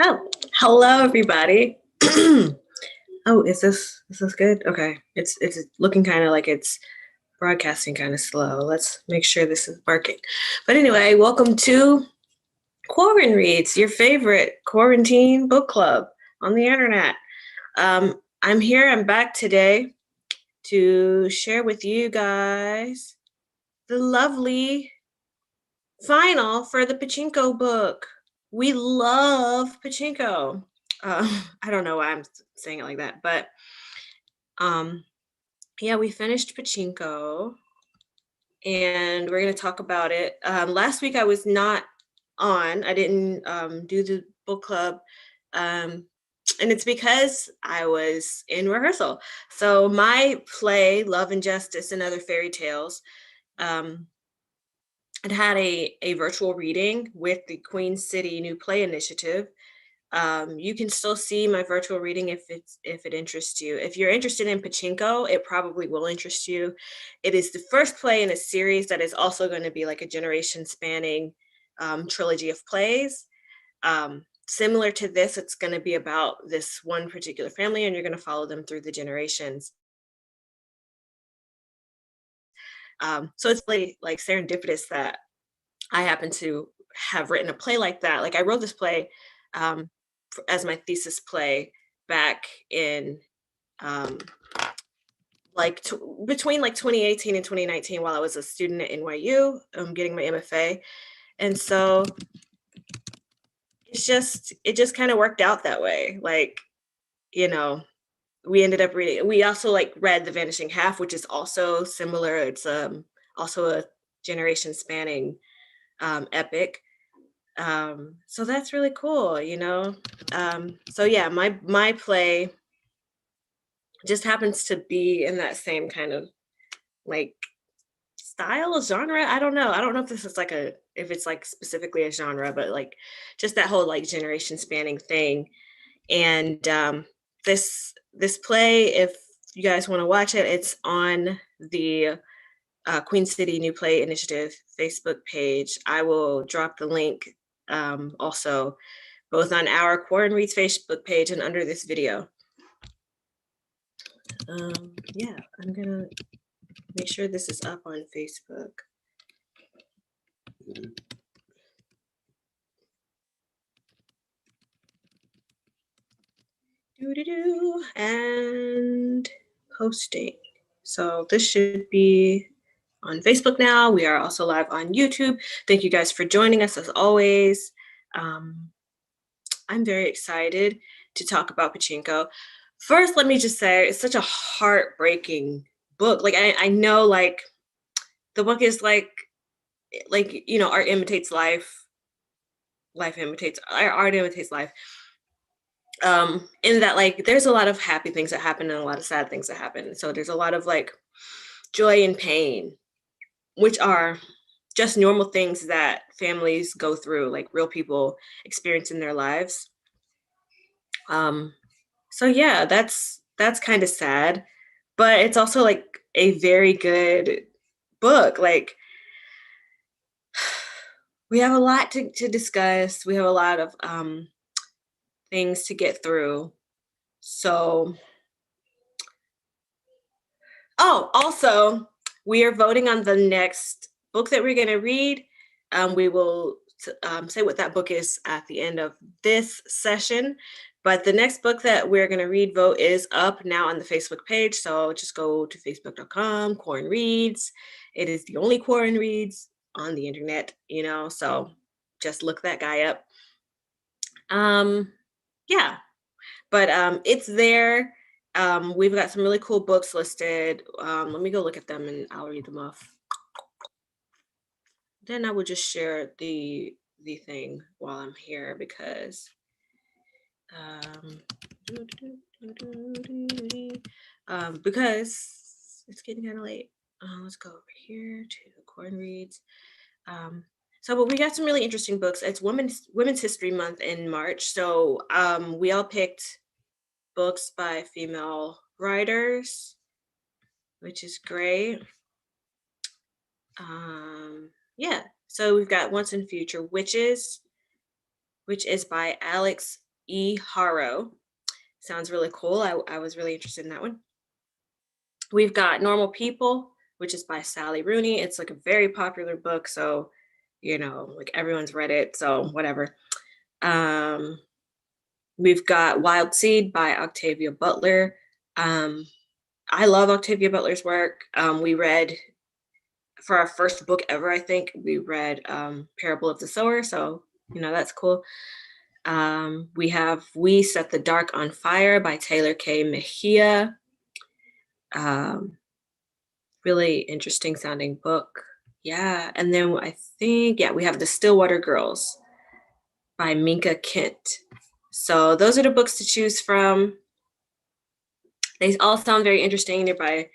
Oh, hello everybody. Oh, is this good? Okay. It's looking kind of like it's broadcasting kind of slow. Let's make sure this is working. But anyway, welcome to Quarren Reads, your favorite quarantine book club on the internet. I'm here. I'm back today to share with you guys the lovely final for the Pachinko book. We love Pachinko. I don't know why I'm saying it like that, but um, yeah, we finished Pachinko, and we're gonna talk about it. Last week I was not on. I didn't do the book club, um, and it's because I was in rehearsal. So my play, Love and Justice and Other Fairy Tales, um, it had a virtual reading with the Queen City New Play Initiative. You can still see my virtual reading if it interests you. If you're interested in Pachinko, it probably will interest you. It is the first play in a series that is also going to be like a generation spanning trilogy of plays. Similar to this, it's going to be about this one particular family, and you're going to follow them through the generations. So it's really like serendipitous that I happen to have written a play like that. Like I wrote this play um, as my thesis play back in um, between like 2018 and 2019 while I was a student at NYU, getting my MFA. And so it just kind of worked out that way. Like, you know, we ended up reading, we also like read The Vanishing Half, which is also similar. It's also a generation spanning epic. So that's really cool, you know. So yeah, my play just happens to be in that same kind of like style genre. I don't know if this is like a if it's like specifically a genre, but like just that whole like generation spanning thing. And this play, if you guys want to watch it, it's on the Queen City New Play Initiative Facebook page. I will drop the link also both on our Quarren Reads Facebook page and under this video. Yeah, I'm gonna make sure this is up on Facebook. Doo-doo-doo, and posting. So this should be on Facebook now. We are also live on YouTube. Thank you guys for joining us as always. I'm very excited to talk about Pachinko. First, let me just say it's such a heartbreaking book. Like I know like the book is like you know, art imitates life, life imitates art imitates life. In that like there's a lot of happy things that happen and a lot of sad things that happen. So there's a lot of like joy and pain, which are just normal things that families go through, like real people experience in their lives. Um, so yeah, that's kind of sad, but it's also like a very good book. Like we have a lot to discuss. We have a lot of things to get through. So, oh, also, we are voting on the next book that we're going to read. We will say what that book is at the end of this session. But the next book that we're going to read vote is up now on the Facebook page. So just go to facebook.com, Quarren Reads. It is the only Quarren Reads on the internet, you know, so just look that guy up. Yeah, but it's there. We've got some really cool books listed. Let me go look at them and I'll read them off. Then I will just share the thing while I'm here because because it's getting kind of late. Let's go over here to Quarren Reads. But we got some really interesting books. It's Women's History Month in March, so we all picked books by female writers, which is great. Yeah, so we've got Once and Future Witches, which is by Alex E. Haro. Sounds really cool. I was really interested in that one. We've got Normal People, which is by Sally Rooney. It's like a very popular book, so like everyone's read it, so whatever. Um, we've got Wild Seed by Octavia Butler. Um, I love Octavia Butler's work. We read for our first book ever, I think, we read Parable of the Sower, so that's cool. We have We Set the Dark on Fire by Taylor K. Mejia. Really interesting sounding book. Yeah. And then I think, yeah, we have The Stillwater Girls by Minka Kent. So those are the books to choose from. They all sound very interesting. They're by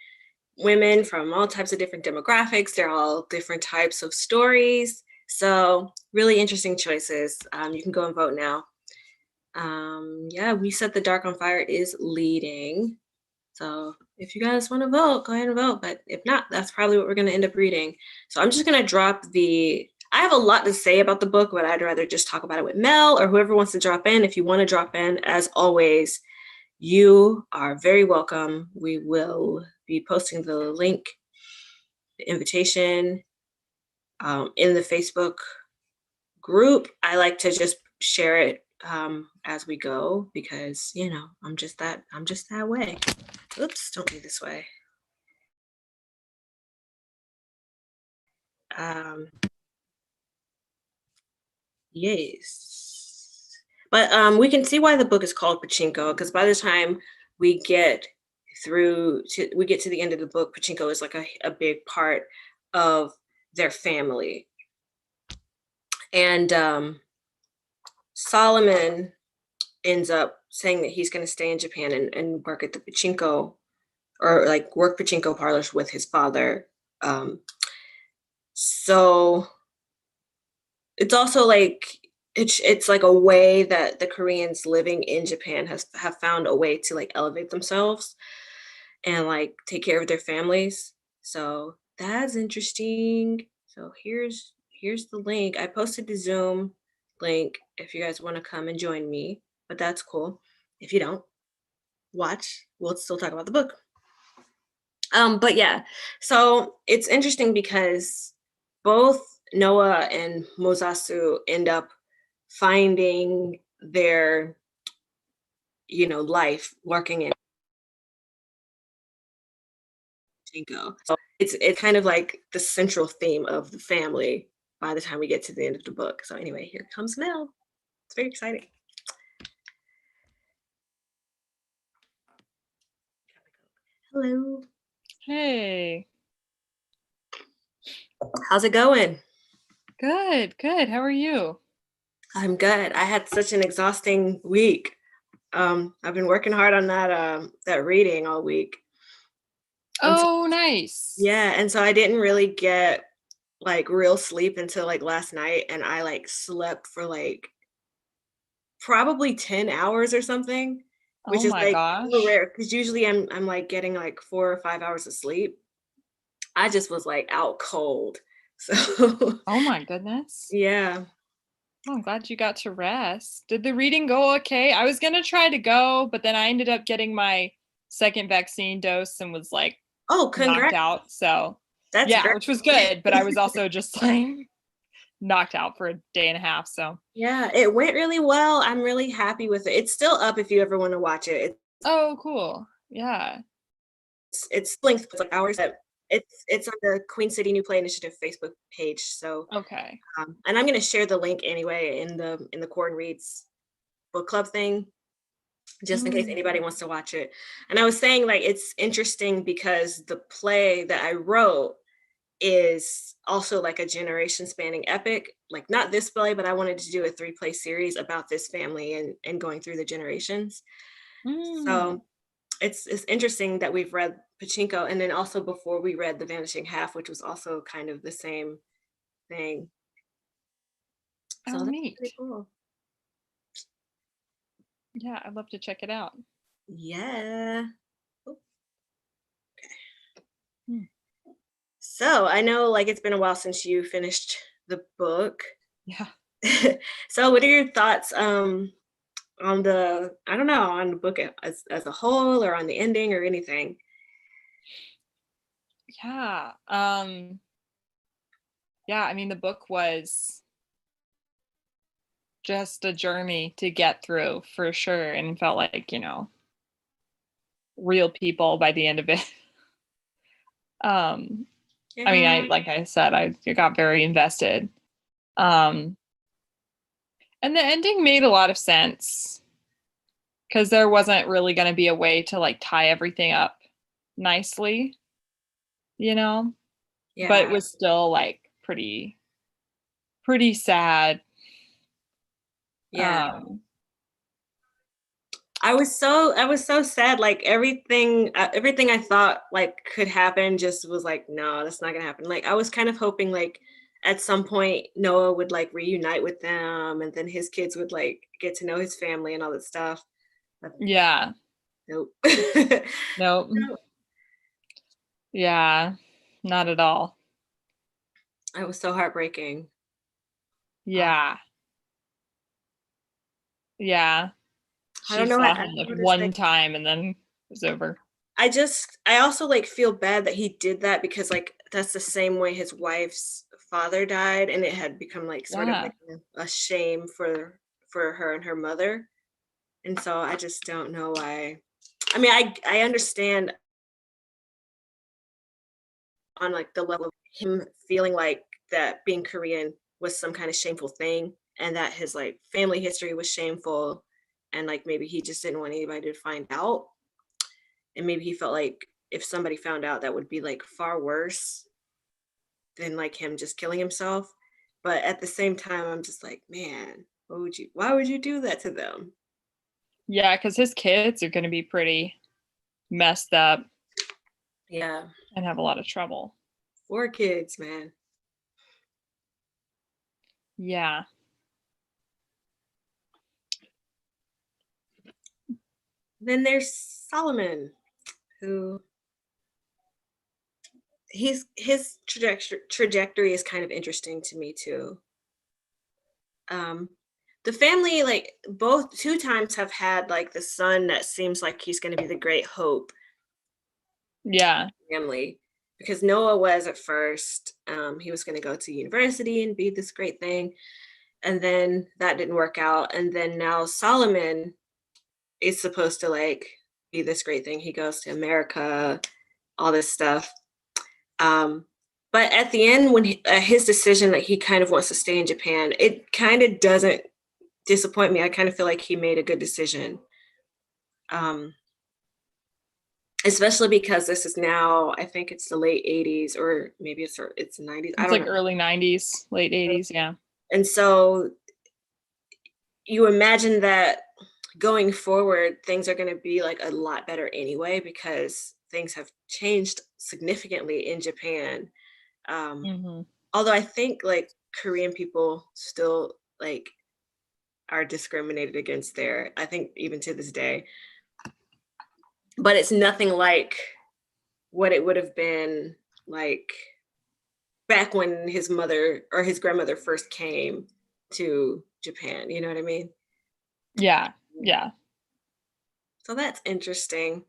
women from all types of different demographics. They're all different types of stories. So really interesting choices. You can go and vote now. Yeah, We Set the Dark on Fire is leading. So if you guys want to vote, go ahead and vote. But if not, that's probably what we're going to end up reading. So I'm just going to drop I have a lot to say about the book, but I'd rather just talk about it with Mel or whoever wants to drop in. If you want to drop in, as always, you are very welcome. We will be posting the link, the invitation in the Facebook group. I like to just share it as we go because I'm just that way. Oops, don't be this way. Yes, but we can see why the book is called Pachinko, because by the time we get to the end of the book, Pachinko is like a big part of their family. And Solomon ends up saying that he's going to stay in Japan and work at the Pachinko, or like work Pachinko parlors with his father. So it's also like it's like a way that the Koreans living in Japan have found a way to like elevate themselves and like take care of their families. So that's interesting. So here's the link. I posted the Zoom link if you guys want to come and join me, but that's cool. If you don't, watch. We'll still talk about the book. But yeah, so it's interesting because both Noah and Mosasu end up finding their, life working in Pachinko. So it's kind of like the central theme of the family by the time we get to the end of the book. So anyway, here comes Mel. It's very exciting. Hello. Hey. How's it going? Good, good. How are you? I'm good. I had such an exhausting week. I've been working hard on that reading all week. Oh, nice. Yeah, and so I didn't really get like real sleep until like last night, and I like slept for like probably 10 hours or something, which Oh is my like so gosh. rare because usually I'm like getting like 4 or 5 hours of sleep. I just was like out cold. So Oh my goodness. yeah. Well, I'm glad you got to rest. Did the reading go okay? I was gonna try to go, but then I ended up getting my second vaccine dose and was like Oh, knocked congrats. out. So That's yeah, great. which was good, but I was also just like knocked out for a day and a half. So Yeah, it went really well. I'm really happy with it. It's still up if you ever want to watch it. oh cool. Yeah. It's linked with like hours that it's on the Queen City New Play Initiative Facebook page. So Okay. and I'm gonna share the link anyway in the Corn Reads book club thing, just in case Mm. anybody wants to watch it. And I was saying like it's interesting because the play that I wrote is also like a generation spanning epic. Like not this play, but I wanted to do a 3-play series about this family and going through the generations. Mm. So it's interesting that we've read Pachinko, and then also before we read The Vanishing Half, which was also kind of the same thing. So Oh that's pretty neat. cool. Yeah, I'd love to check it out. Yeah. Oop. Hmm. So I know like it's been a while since you finished the book. Yeah. So what are your thoughts? on the, I don't know, on the book as a whole or on the ending or anything. Yeah. Yeah, I mean the book was just a journey to get through for sure and felt like, real people by the end of it. um I mean, I Yeah. like I said, I got very invested. Um and the ending made a lot of sense because there wasn't really going to be a way to like tie everything up nicely, you know, but it Yeah. was still like pretty sad. Yeah. Um I was so sad. Like everything I thought like could happen just was like, no, that's not gonna happen. Like I was kind of hoping like at some point Noah would like reunite with them and then his kids would like get to know his family and all that stuff. But yeah, nope. no, No. yeah, not at all. It was so heartbreaking. Uh, Yeah. Yeah. I She don't know. saw I him don't like know how to say. one time and then it was over. I also like feel bad that he did that because like that's the same way his wife's father died, and it had become like sort of Yeah. like a shame for her and her mother. And so I just don't know why. I mean, I understand on like the level of him feeling like that being Korean was some kind of shameful thing and that his like family history was shameful and like maybe he just didn't want anybody to find out and maybe he felt like if somebody found out that would be like far worse than like him just killing himself. But at the same time, I'm just like, man, why would you do that to them? Yeah, because his kids are going to be pretty messed up Yeah, and have a lot of trouble. 4 kids, man. Yeah. Then there's Solomon, who his trajectory is kind of interesting to me too. Um, the family, like both 2 times, have had like the son that seems like he's going to be the great hope Yeah. family because Noah was at first. He was going to go to university and be this great thing, and then that didn't work out. And then now Solomon is supposed to like be this great thing. He goes to America, all this stuff. Um, but at the end, when his decision that he kind of wants to stay in Japan, it kind of doesn't disappoint me. I kind of feel like he made a good decision. Um, Especially because this is now, I think it's the late 80s or maybe it's 90s. I It's don't like know. early 90s, late 80s. Yeah. And so you imagine that going forward, things are going to be like a lot better anyway because things have changed significantly in Japan. Um, Hmm. Although I think like Korean people still like are discriminated against there. I think even to this day, but it's nothing like what it would have been like back when his mother or his grandmother first came to Japan. You know what I mean? Yeah. Yeah. So that's interesting.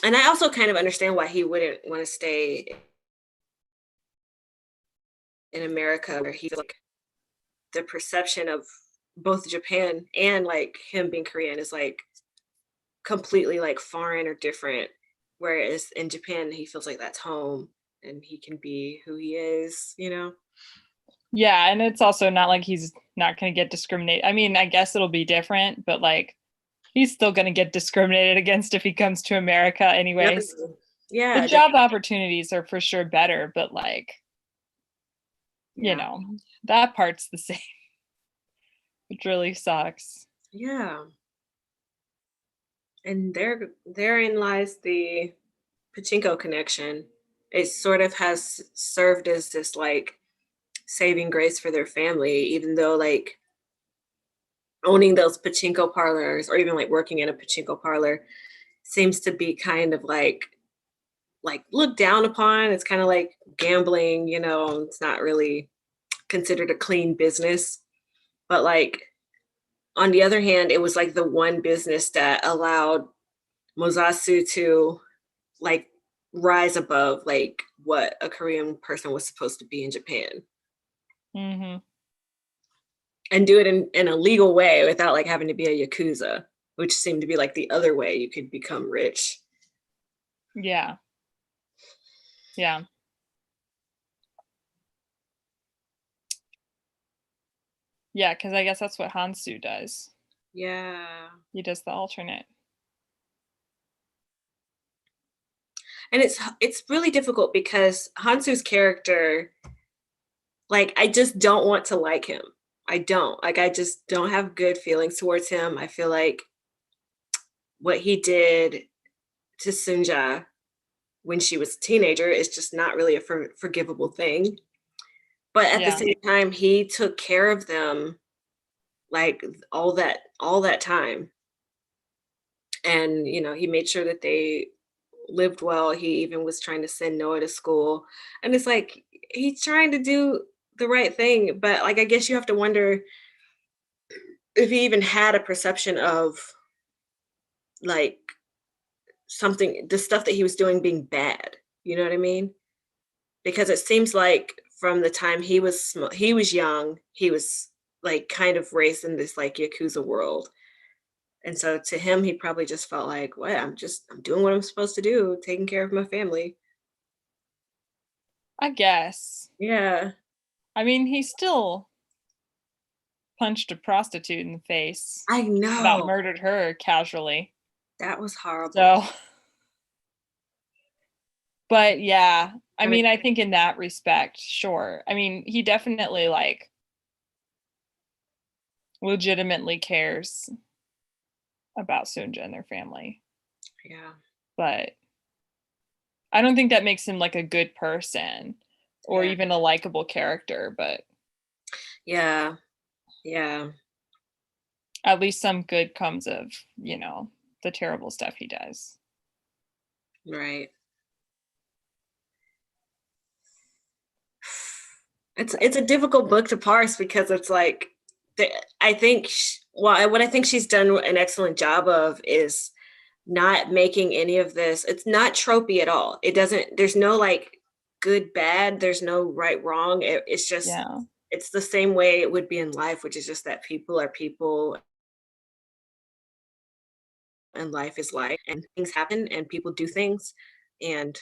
And I also kind of understand why he wouldn't want to stay in America where he feels like the perception of both Japan and like him being Korean is like completely like foreign or different. Whereas in Japan, he feels like that's home and he can be who he is, you know? Yeah. And it's also not like he's not going to get discriminated. I mean, I guess it'll be different, but like he's still going to get discriminated against if he comes to America, anyways. Definitely. The Yeah, job opportunities are for sure better, but like, you yeah, know, that part's the same, which really sucks. yeah. And therein lies the Pachinko connection. It sort of has served as this like saving grace for their family, even though like owning those pachinko parlors or even like working in a pachinko parlor seems to be kind of like looked down upon. It's kind of like gambling, you know, it's not really considered a clean business. But like on the other hand, it was like the one business that allowed Mosasu to like rise above like what a Korean person was supposed to be in Japan Mm-hmm. and do it in a legal way without like having to be a yakuza, which seemed to be like the other way you could become rich. Yeah. Yeah. Yeah, because I guess that's what Hansu does. Yeah. He does the alternate. And it's really difficult because Hansu's character, like I just don't want to like him. I don't. Like I just don't have good feelings towards him. I feel like what he did to Sunja when she was a teenager is just not really a forgivable thing. But at the Yeah. same time, he took care of them like all that time. And he made sure that they lived well. He even was trying to send Noah to school. And it's like he's trying to do the right thing, but like I guess you have to wonder if he even had a perception of like something the stuff that he was doing being bad. You know what I mean? Because it seems like from the time he was young, he was like kind of raised in this like yakuza world. And so to him, he probably just felt like, well, I'm doing what I'm supposed to do, taking care of my family. I guess. Yeah, I mean, he still punched a prostitute in the face, I about know. murdered her casually. That was horrible. So, but yeah, I And it, mean, I think in that respect, sure. I mean, he definitely like legitimately cares about Sunja and their family. yeah, But I don't think that makes him like a good person or yeah, even a likable character, but yeah, yeah, at least some good comes of, the terrible stuff he does. right. It's a difficult book to parse because it's like the, I think well, what I think she's done an excellent job of is not making any of this. It's not tropey at all. It doesn't. There's no like good bad. There's no right wrong. It's just Yeah. it's the same way it would be in life, which is just that people are people and life is life and things happen and people do things and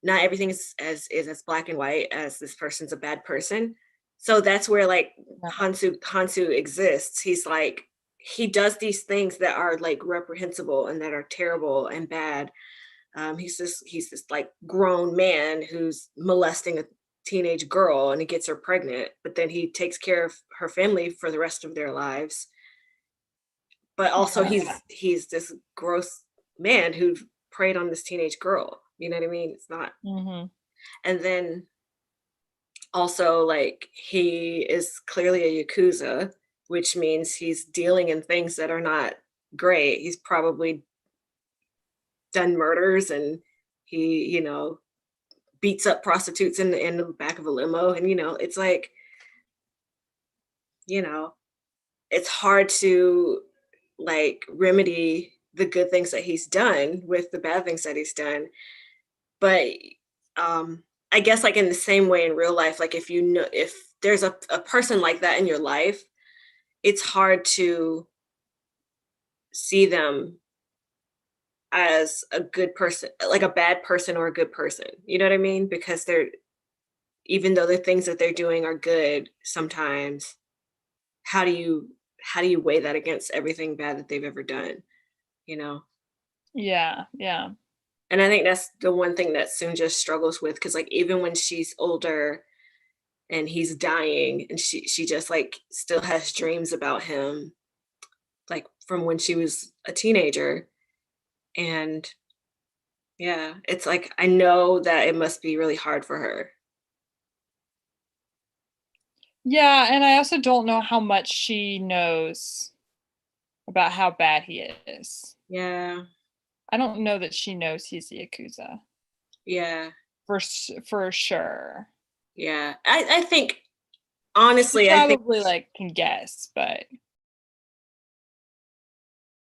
not everything is as black and white as this person's a bad person. So that's where like Yeah. Hansu exists. He's like he does these things that are like reprehensible and that are terrible and bad. He's this like grown man who's molesting a teenage girl and he gets her pregnant, but then he takes care of her family for the rest of their lives. But also Yeah. he's this gross man who preyed on this teenage girl. You know what I mean? It's not. Mhm. And then also like he is clearly a yakuza, which means he's dealing in things that are not great. He's probably done murders and he beats up prostitutes in the back of a limo, and it's like you know it's hard to like remedy the good things that he's done with the bad things that he's done. But I guess like in the same way in real life, like if there's a person like that in your life, it's hard to see them as a good person, like a bad person or a good person. You know what I mean? Because they're even though the things that they're doing are good sometimes, how do you weigh that against everything bad that they've ever done, you know? Yeah, yeah. And I think that's the one thing that Sunja struggles with because like even when she's older and he's dying and she just like still has dreams about him like from when she was a teenager. And yeah, it's like I know that it must be really hard for her. Yeah, and I also don't know how much she knows about how bad he is. Yeah. I don't know that she knows he's a yakuza Yeah. for sure. Yeah. I think She honestly, I think probably like can guess, but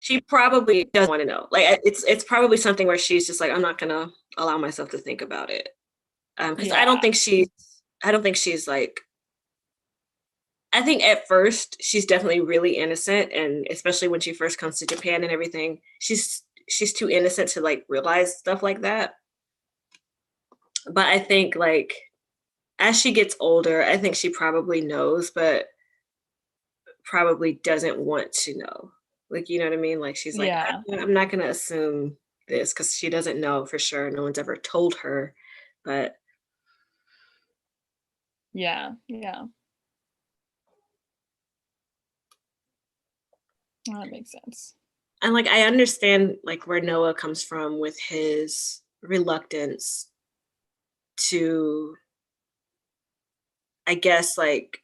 she probably doesn't want to know. Like it's probably something where she's just like, I'm not gonna allow myself to think about it. Because Yeah. I don't think she's like. I think at first she's definitely really innocent, and especially when she first comes to Japan and everything, she's too innocent to like realize stuff like that. But I think like as she gets older, I think she probably knows, but probably doesn't want to know. Like, you know what I mean? Like she's like, Yeah. I'm not gonna assume this because she doesn't know for sure. No one's ever told her. But Yeah. Yeah. That makes sense. and like I understand like where Noah comes from with his reluctance to, I guess, like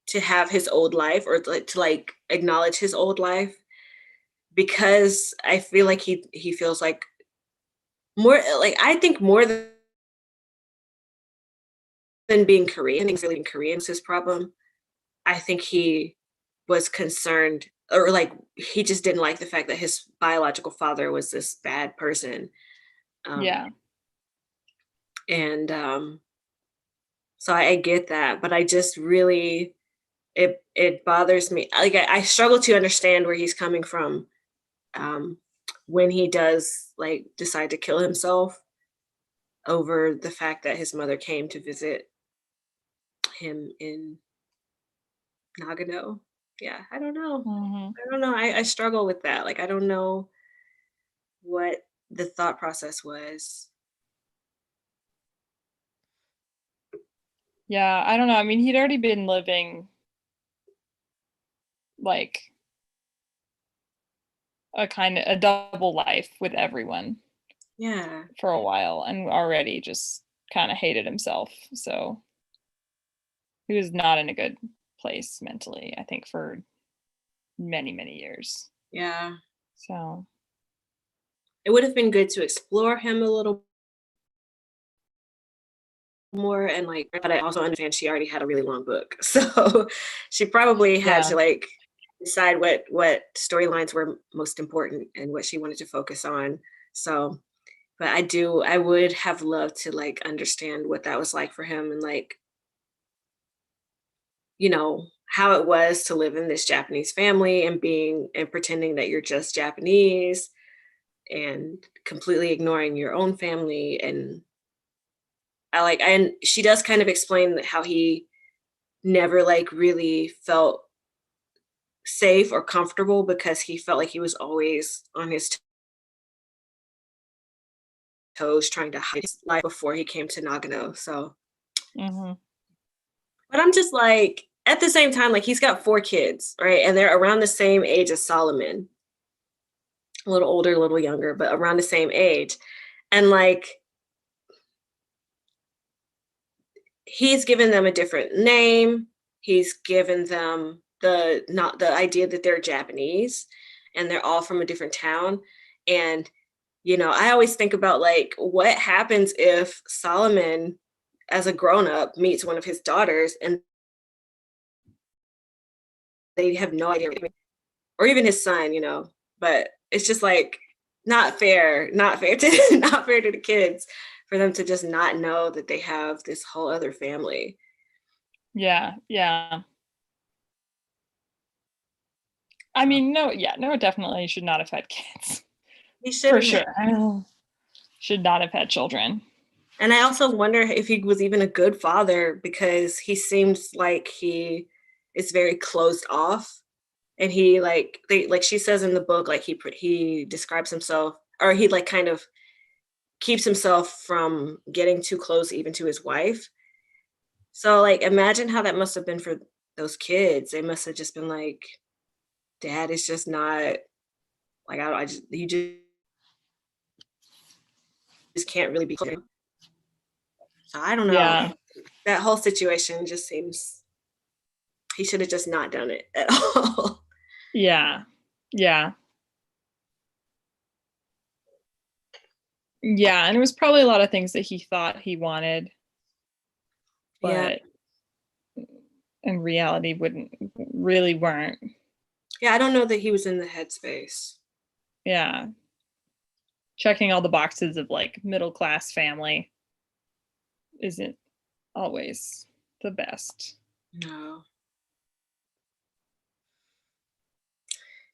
to have his old life or to like acknowledge his old life because I feel like he feels like more like I think more than being Korean, he's really Korean's his problem. I think he was concerned or like he just didn't like the fact that his biological father was this bad person. Um, Yeah. and so I get that, but I just really it bothers me. Like I struggle to understand where he's coming from um, when he does like decide to kill himself over the fact that his mother came to visit him in Nagano. Yeah, I don't know. Hmm. I don't know. I struggle with that. Like I don't know what the thought process was. Yeah. I don't know. I mean, he'd already been living like a double life with everyone Yeah. for a while and already just kind of hated himself. So he was not in a good place mentally, I think, for many, many years. Yeah. So, It would have been good to explore him a little more and like but I also understand she already had a really long book. So she probably had yeah. to like decide what storylines were most important and what she wanted to focus on. So but I would have loved to like understand what that was like for him and like, you know, how it was to live in this Japanese family and being and pretending that you're just Japanese and completely ignoring your own family and I like and she does kind of explain how he never like really felt safe or comfortable because he felt like he was always on his toes trying to hide his life before he came to Nagano. So, Hmm. but I'm just like, at the same time, like he's got 4 kids, right? And they're around the same age as Solomon, a little older, a little younger, but around the same age. And like, he's given them a different name. He's given them the not the idea that they're Japanese and they're all from a different town. And you know, I always think about like what happens if Solomon as a grown up meets one of his daughters and they have no idea or even his son, you know. But it's just like not fair to not fair to the kids for them to just not know that they have this whole other family. Yeah. Yeah. I So mean, no, yeah, Noah definitely should not have had kids. he For shouldn't have. sure. Should not have had children. And I also wonder if he was even a good father because he seems like he is very closed off. And he like they like she says in the book like he describes himself or he like kind of keeps himself from getting too close even to his wife. So like imagine how that must have been for those kids. They must have just been like, Dad is just not like I just you just can't really be close. So I don't know. Yeah. That whole situation just seems he should have just not done it at all. Yeah. Yeah. Yeah. And it was probably a lot of things that he thought he wanted, Yeah. but in reality wouldn't really weren't. Yeah, I don't know that he was in the headspace. Yeah. Checking all the boxes of like middle class family isn't always the best. No.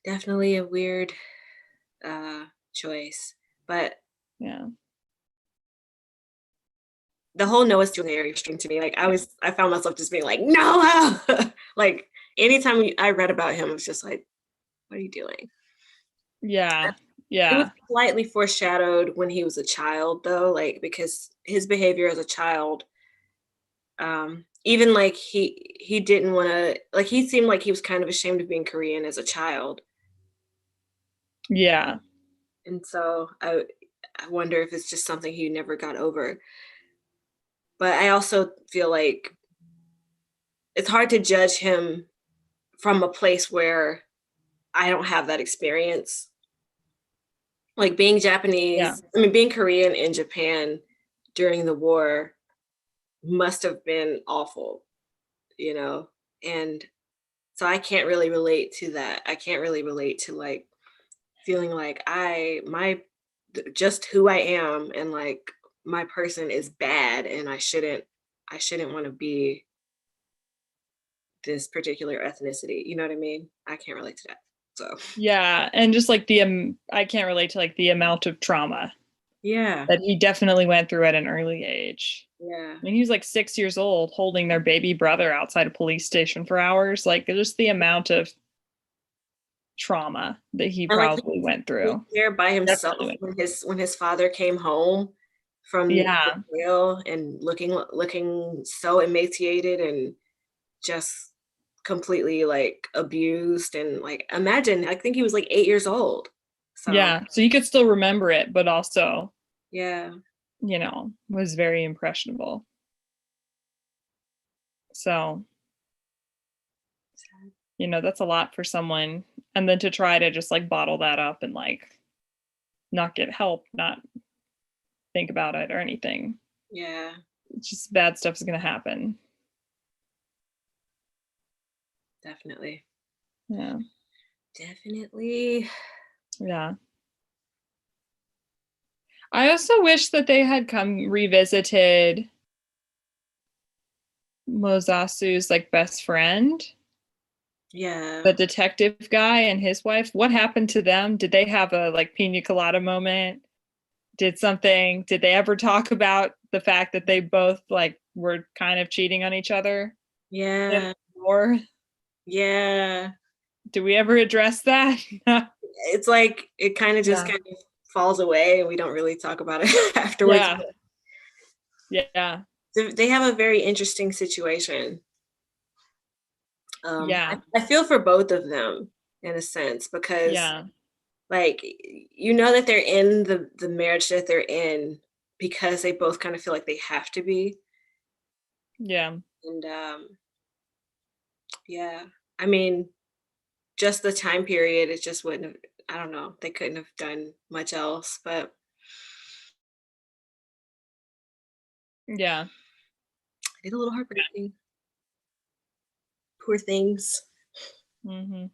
Definitely a weird choice. But Yeah. the whole Noah's too very extreme to me. Like I found myself just being like, Noah! Like anytime I read about him, I was just like, what are you doing? Yeah. It was Yeah. slightly foreshadowed when he was a child though, like because his behavior as a child, even like he didn't want to like he seemed like he was kind of ashamed of being Korean as a child. Yeah. And so I wonder if it's just something he never got over. But I also feel like it's hard to judge him from a place where I don't have that experience. Like being Yeah. Japanese, I mean, being Korean in Japan during the war must have been awful, you know? And so I can't really relate to that. I can't really relate to like feeling like just who I am and like my person is bad and I shouldn't want to be this particular ethnicity. You know what I mean? I can't relate to that. So, Yeah. And just like I can't relate to like the amount of trauma yeah. that he definitely went through at an early age. Yeah. I mean, he was like 6 years old holding their baby brother outside a police station for hours. Like, just the amount of trauma that he And like probably went he was through. there by Definitely himself went. when his father came home from the Yeah. jail and looking so emaciated and just completely like abused and like imagine I think he was like 8 years old. So Yeah. So you could still remember it, but also, yeah. was very impressionable. So, that's a lot for someone. And then to try to just like bottle that up and like not get help, not think about it or anything. Yeah, It's just bad stuff is going to happen. definitely. Yeah. Definitely. Yeah. I also wish that they had come revisited Mosasu's like best friend, Yeah. the detective guy and his wife. What happened to them? Did they have a like pina colada moment? Did they ever talk about the fact that they both like were kind of cheating on each other in Yeah. the war? Yeah. Do we ever address that? It's like it kind of just Yeah. kind of falls away and we don't really talk about it afterwards. Yeah. Yeah. They have a very interesting situation. Yeah. I feel for both of them in a sense because Yeah. like you know that they're in the marriage that they're in because they both kind of feel like they have to be. Yeah. And yeah, I mean, just the time period, it just wouldn't have, I don't know, they couldn't have done much else, but Yeah. it's a little heartbreaking. Poor things. Mm-hmm.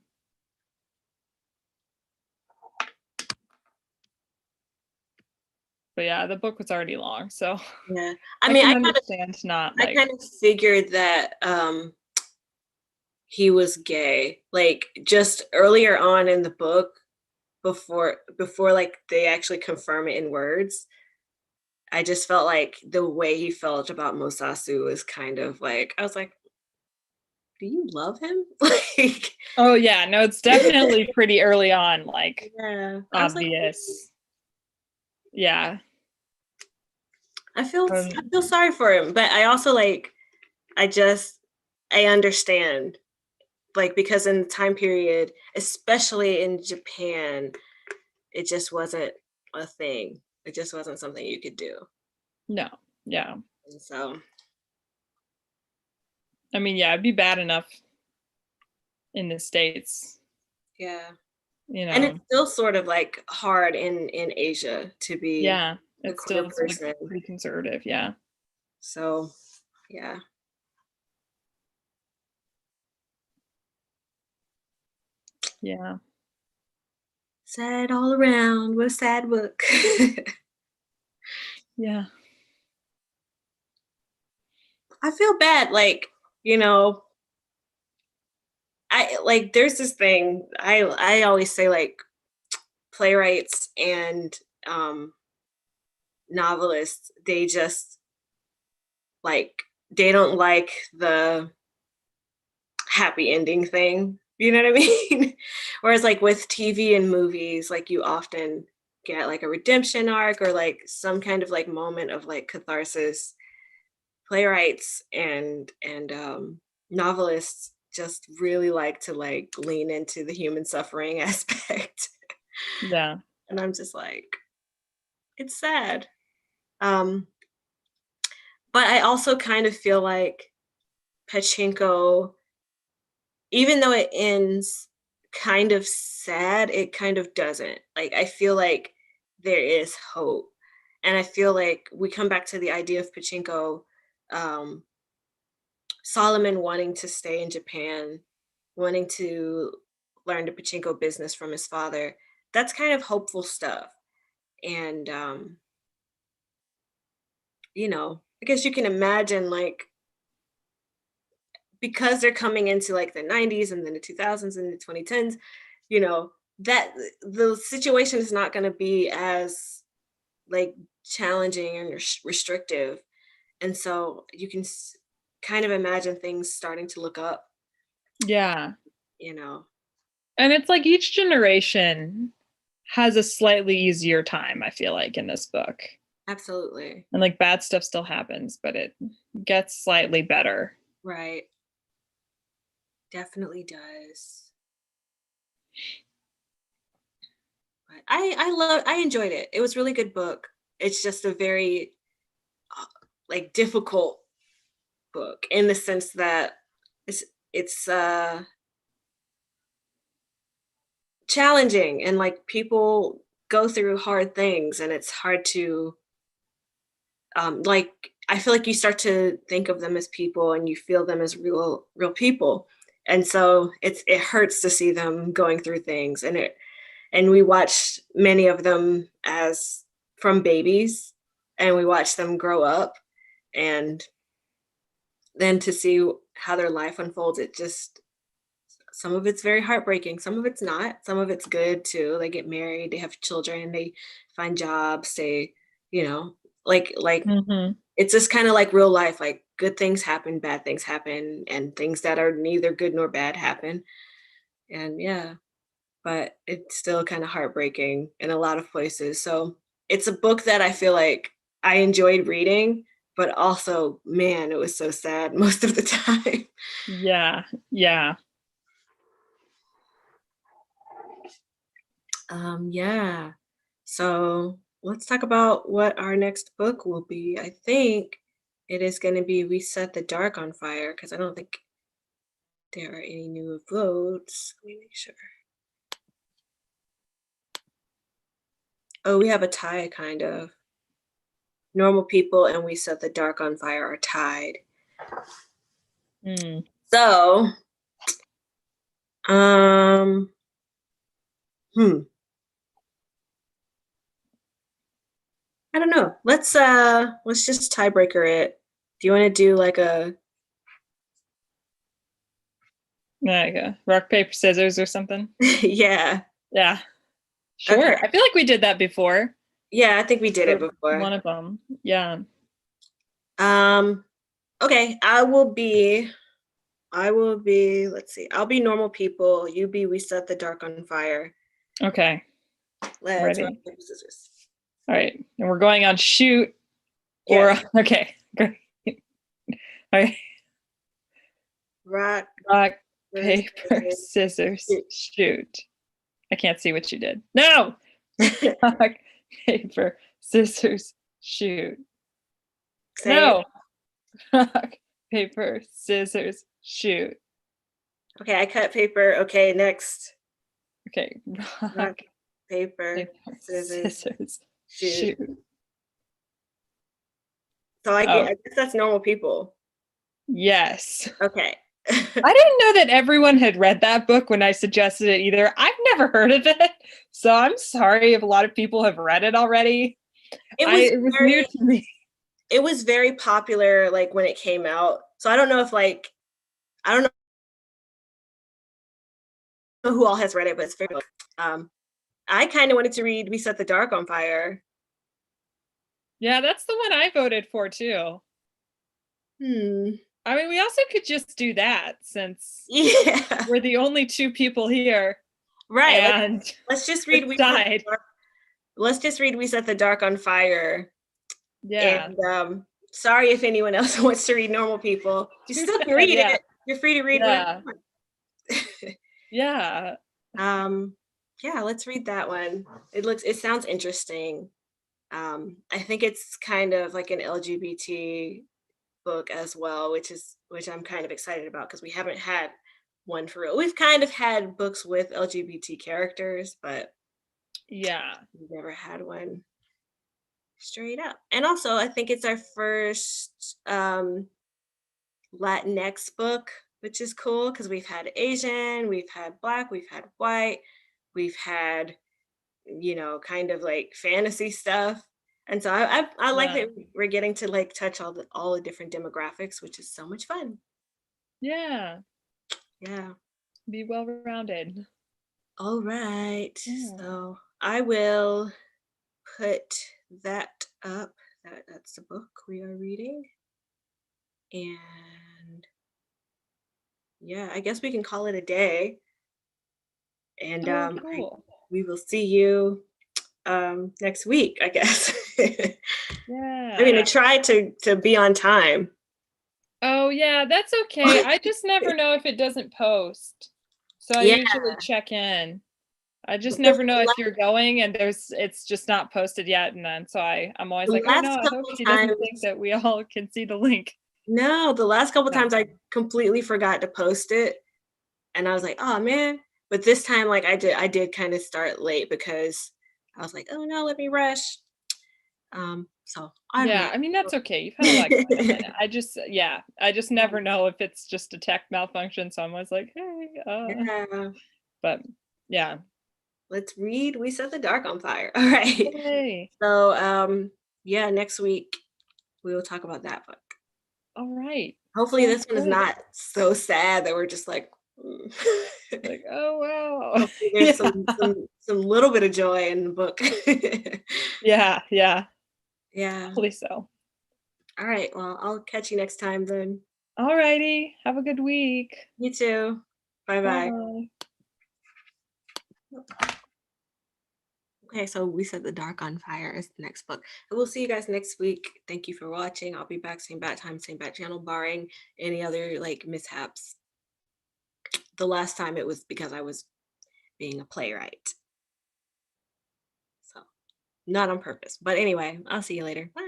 But yeah, the book was already long, so Yeah. I I mean, can understand not I like. kind of figured that he was gay. Like just earlier on in the book, before like they actually confirm it in words, I just felt like the way he felt about Mosasu was kind of like I was like, do you love him? Like Oh yeah, no, it's definitely pretty early on, like yeah. I was like, obvious. Yeah. I feel sorry for him, but I also like I just I understand like because in the time period, especially in Japan, it just wasn't a thing. It just wasn't something you could do. No. Yeah. And so, I mean, yeah, it'd be bad enough in the States, yeah. you And it's know. still sort of like hard in Asia to be Yeah, a it's queer still like person. pretty conservative. Yeah. So, yeah. Yeah. Sad all around. What a sad book. Yeah. I feel bad, like, you know, I like there's this thing I always say like playwrights and um novelists, they just like they don't like the happy ending thing. You know what I mean? Whereas like with TV and movies, like you often get like a redemption arc or like some kind of like moment of like catharsis. Playwrights and novelists just really like to like lean into the human suffering aspect. Yeah. And I'm just like, it's sad. Um, but I also kind of feel like Pachinko, even though it ends kind of sad, it kind of doesn't. Like I feel like there is hope. And I feel like we come back to the idea of Pachinko, um, Solomon wanting to stay in Japan, wanting to learn the pachinko business from his father. That's kind of hopeful stuff. And I guess you can imagine like because they're coming into like the 90s and then the 2000s and the 2010s, you know, that the situation is not going to be as like challenging and restrictive. And so you can kind of imagine things starting to look up, Yeah. you know. And it's like each generation has a slightly easier time, I feel like, in this book. Absolutely. And like bad stuff still happens, but it gets slightly better. Right. Definitely does. But I enjoyed it. It was a really good book. It's just a very uh, like difficult book in the sense that it's challenging and like people go through hard things and it's hard to like I feel like you start to think of them as people and you feel them as real people. And so it hurts to see them going through things and we watched many of them as from babies and we watched them grow up and then to see how their life unfolds, it just some of it's very heartbreaking, some of it's not, some of it's good too. They get married, they have children, they find jobs, they you know like Mm-hmm. it's just kind of like real life, like good things happen, bad things happen, and things that are neither good nor bad happen. And yeah, but it's still kind of heartbreaking in a lot of places. So it's a book that I feel like I enjoyed reading, but also, man, it was so sad most of the time. Yeah. Yeah. Yeah. So let's talk about what our next book will be. I think it is going to be We Set the Dark on Fire because I don't think there are any new votes. Let me make sure. Oh, we have a tie, kind of. Normal People and We Set the Dark on Fire are tied. Mm. So, um, hmm, I don't know. Let's just tiebreaker it. Do you want to do like a There you go. Rock, paper, scissors or something. yeah. Yeah. Okay. Sure. I feel like we did that before. Yeah, I think we did it For before. one of them. Yeah. Um, okay, I will be, let's see. I'll be Normal People, you be We Set the Dark on Fire. Okay. Let's rock, Ready. paper, scissors. All right. And we're going on shoot or Yes. okay. Great. All right. Rock, Rock, paper, paper, scissors, scissors, shoot. shoot. I can't see what you did. No. Rock, paper, scissors, shoot. Say it. No. Rock, paper, scissors, shoot. Okay, I cut paper. Okay, next. Okay. Rock, Rock, paper, paper, scissors, scissors, shoot. shoot. So I Oh, guess that's Normal People. yes. Okay. I didn't know that everyone had read that book when I suggested it either. I've never heard of it. So I'm sorry if a lot of people have read it already. It was It was new to me. it was very popular like when it came out. So I don't know if like I don't know who all has read it, but it's very I kind of wanted to read We Set the Dark on Fire. Yeah, that's the one I voted for too. Hmm. I mean, we also could just do that since Yeah. we're the only two people here Right. and Let's just read decide. Let's just read We Set the Dark on Fire. Yeah. And sorry if anyone else wants to read Normal People. You still can read Yeah. it. You're free to read whatever Yeah. you want. Yeah. Yeah, let's read that one. It sounds interesting. I think it's kind of like an LGBT book as well, which I'm kind of excited about because we haven't had one for real. We've kind of had books with LGBT characters, but Yeah. we've never had one straight up. And also, I think it's our first Latinx book, which is cool because we've had Asian, we've had Black, we've had white, we've had, kind of like fantasy stuff. And so I like Yeah. that we're getting to like touch all the different demographics, which is so much fun. Yeah. Yeah. Be well rounded. All right. Yeah. So I will put that up. That's the book we are reading. And yeah, I guess we can call it a day. And Oh, cool. we will see you next week, I guess. I'm Yeah. gonna try to be on time. Oh, yeah, that's okay. I just never know if it doesn't post. So I Yeah, usually check in. I just because never know if you're going and it's just not posted yet. And then so I'm always the like, oh no, last I hope couple she doesn't think times, that we all can see the link. no, the last couple No. times I completely forgot to post it, and I was like, oh man. But this time, like I did kind of start late because I was like, oh no, let me rush. So I don't Yeah, know. I mean that's okay. You've had a lot going on. I just never know if it's just a tech malfunction. So I'm always like, hey, Yeah. but yeah. Let's read We Set the Dark on Fire. All right. Yay. So yeah, next week we will talk about that book. All right. Hopefully Sounds this one is good. not so sad that we're just like mm. Like, oh wow. Hopefully there's Yeah. some little bit of joy in the book. Yeah, yeah. Yeah. Hopefully so. All right. Well, I'll catch you next time then. All righty. Have a good week. You too. Bye bye. Bye. Okay, so We Set the Dark on Fire is the next book. And we'll see you guys next week. Thank you for watching. I'll be back same bat time, same bat channel, barring any other like mishaps. The last time it was because I was being a playwright. So not on purpose. But anyway, I'll see you later. Bye.